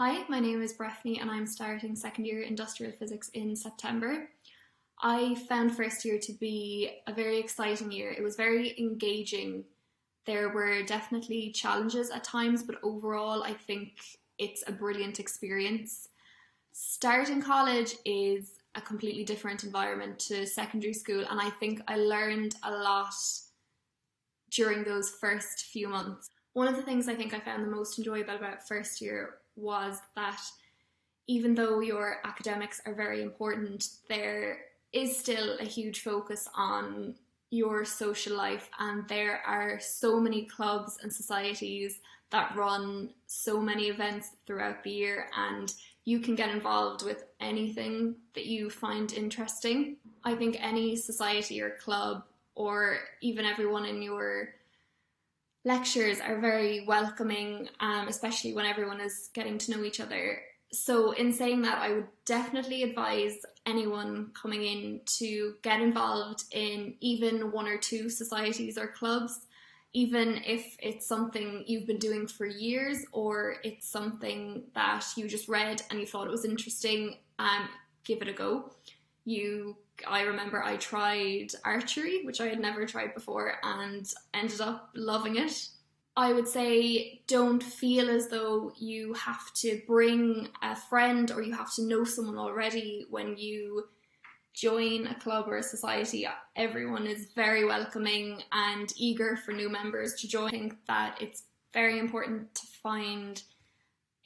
Hi, my name is Breffini and I'm starting second year Industrial Physics in September. I found first year to be a very exciting year. It was very engaging. There were definitely challenges at times, but overall I think it's a brilliant experience. Starting college is a completely different environment to secondary school, and I think I learned a lot during those first few months. One of the things I think I found the most enjoyable about first year was that even though your academics are very important, there is still a huge focus on your social life, and there are so many clubs and societies that run so many events throughout the year, and you can get involved with anything that you find interesting. I think any society or club, or even everyone in your lectures, are very welcoming, especially when everyone is getting to know each other. So in saying that, I would definitely advise anyone coming in to get involved in even one or two societies or clubs, even if it's something you've been doing for years or it's something that you just read and you thought it was interesting. Give it a go. I remember I tried archery, which I had never tried before, and ended up loving it. I would say don't feel as though you have to bring a friend or you have to know someone already when you join a club or a society. Everyone is very welcoming and eager for new members to join. I think that it's very important to find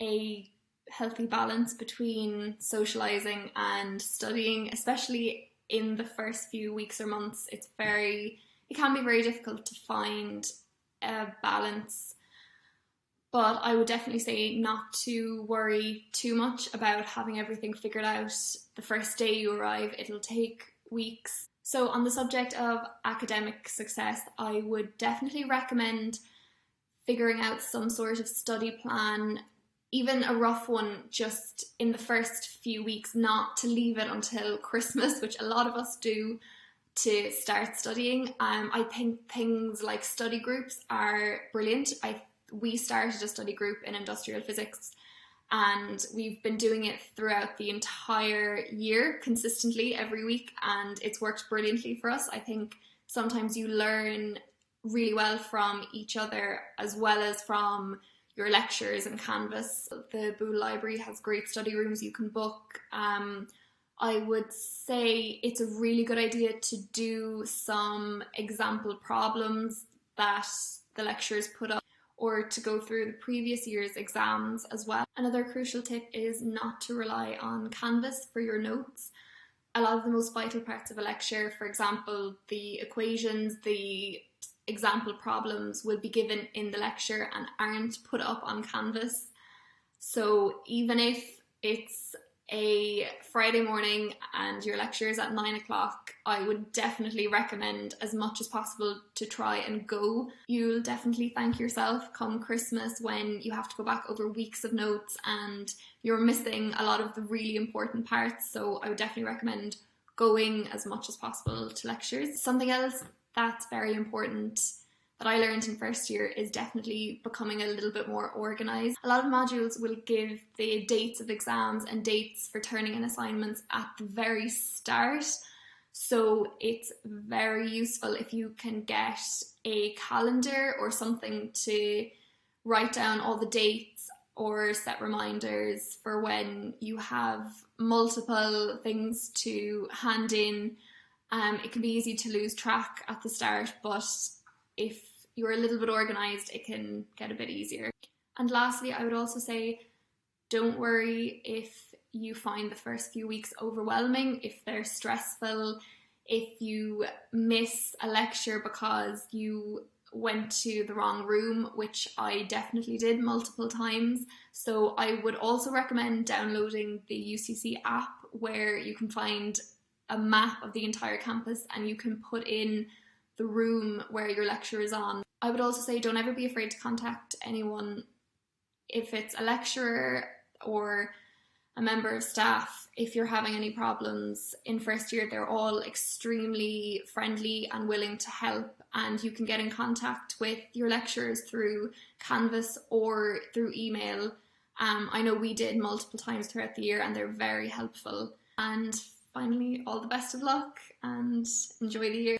a healthy balance between socializing and studying, especially in the first few weeks or months. It can be very difficult to find a balance, but I would definitely say not to worry too much about having everything figured out the first day you arrive. It'll take weeks. So on the subject of academic success, I would definitely recommend figuring out some sort of study plan, even a rough one, just in the first few weeks, not to leave it until Christmas, which a lot of us do, to start studying. I think things like study groups are brilliant. We started a study group in Industrial Physics, and we've been doing it throughout the entire year consistently every week, and it's worked brilliantly for us. I think sometimes you learn really well from each other as well as from your lectures and Canvas. The Booth Library has great study rooms you can book. I would say it's a really good idea to do some example problems that the lecturers put up, or to go through the previous year's exams as well. Another crucial tip is not to rely on Canvas for your notes. A lot of the most vital parts of a lecture, for example, the equations, the example problems, will be given in the lecture and aren't put up on Canvas. So even if it's a Friday morning and your lecture is at 9 o'clock, I would definitely recommend as much as possible to try and go. You'll definitely thank yourself come Christmas when you have to go back over weeks of notes and you're missing a lot of the really important parts. So I would definitely recommend going as much as possible to lectures. Something else that's very important that I learned in first year is definitely becoming a little bit more organised. A lot of modules will give the dates of exams and dates for turning in assignments at the very start, so it's very useful if you can get a calendar or something to write down all the dates or set reminders for when you have multiple things to hand in. It can be easy to lose track at the start, but if you're a little bit organised, it can get a bit easier. And lastly, I would also say don't worry if you find the first few weeks overwhelming, if they're stressful, if you miss a lecture because you went to the wrong room, which I definitely did multiple times. So I would also recommend downloading the UCC app, where you can find a map of the entire campus and you can put in the room where your lecture is on. I would also say don't ever be afraid to contact anyone. If it's a lecturer or a member of staff, if you're having any problems in first year, they're all extremely friendly and willing to help, and you can get in contact with your lecturers through Canvas or through email. I know we did multiple times throughout the year and they're very helpful. And finally, all the best of luck and enjoy the year.